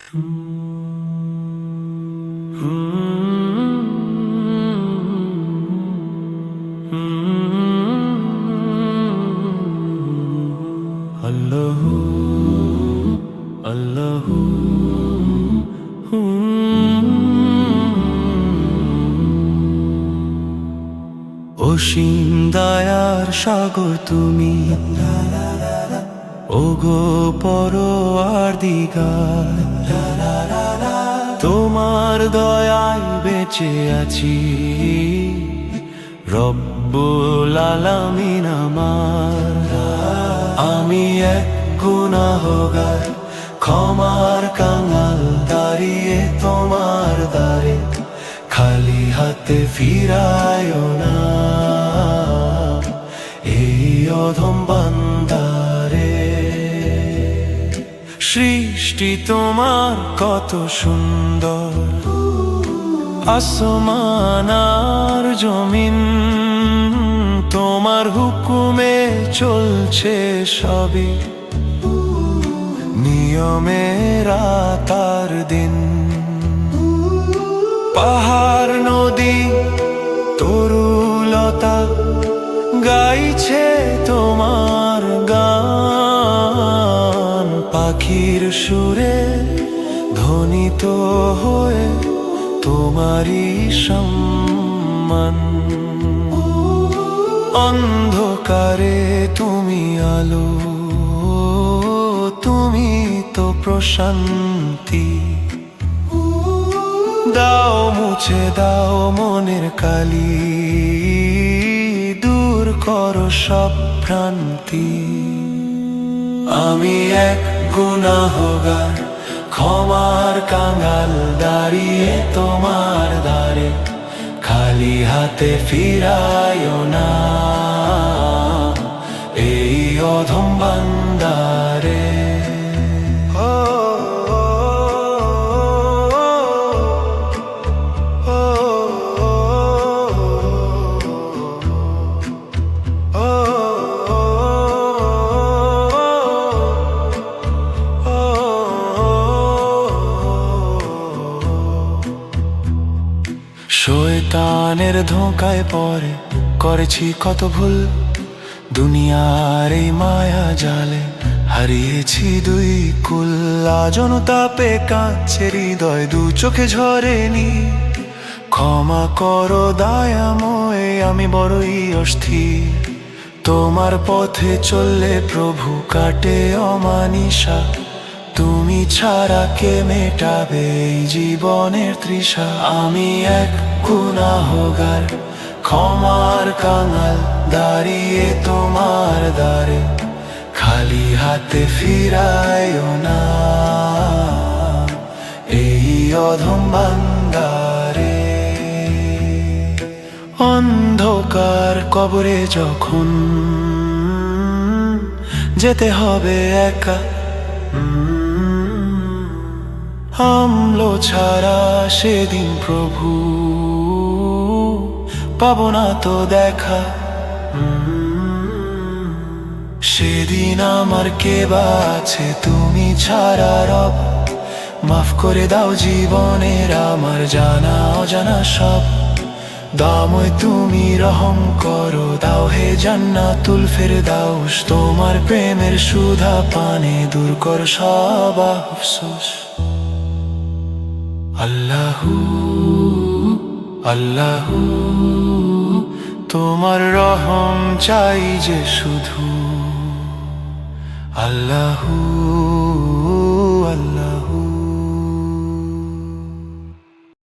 আল্লাহু আল্লাহু অসীম দয়ার সাগর তুমি, ওগো পরওয়ার দিগার, তোমার দয়ায় বেঁচে আছি রব্বুল আলামিন আমার। আমি এক গুনাহগার, ক্ষমার কাঙাল, দাঁড়িয়ে তোমার দ্বারে, খালি হাতে ফিরায়ো না এই অধম বান্দারে। সৃষ্টি তোমার কত সুন্দর, আসমান আর জমিন, তোমার হুকুমে চলছে সবই, নিয়মে রাত আর দিন। পাহাড় নদী তরুলতা গাইছে তোমার গান, পাখির সুরে ধ্বনিত হয়ে তোমারই সম্মান। অন্ধকারে তুমি আলো, তুমি তো প্রশান্তি। দাও মুছে দাও মনের কালি, দূর করো সব ভ্রান্তি। আমি এক গুনাহগার, ক্ষমার কাঙাল, দাঁড়িয়ে তোমার দ্বারে, খালি হাতে ফিরায়ো না এই অধম বান্দারে। শয়তানের ধোঁকায় পড়ে করেছি কত ভুল, দুনিয়ার এই মায়া জালে হারিয়েছি দুই কুল। জনতাপে কাঁদছে হৃদয়, দু চোখে ঝরেনি। ক্ষমা করো দয়াময়, আমি বড়ই অস্থির। তোমার পথে চললে প্রভু কাটে অমানিসা, তুমি ছাড়া কে মেটাবে এই জীবনের তৃষা। আমি এক গুনাহগার, ক্ষমার কাঙাল, দাঁড়িয়ে তোমার দ্বারে, খালি হাতে ফিরায়ো না এই অধম বান্দারে। অন্ধকার কবরে যখন যেতে হবে একা, আমলো ছাড়া সেদিন প্রভু পাবো না তো দেখা। সেদিন আমার কে বা আছে তুমি ছাড়া রব, মাফ করে দাও জীবনের আমার জানা অজানা সব। দাময় তুমি রহম করো, দাও হে জান্নাতুল ফেরদাউস, তোমার প্রেমের সুধা পানে দূর কর সব আফসোস। আল্লাহু আল্লাহু তোমার রহম চাই যে শুধু। আল্লাহু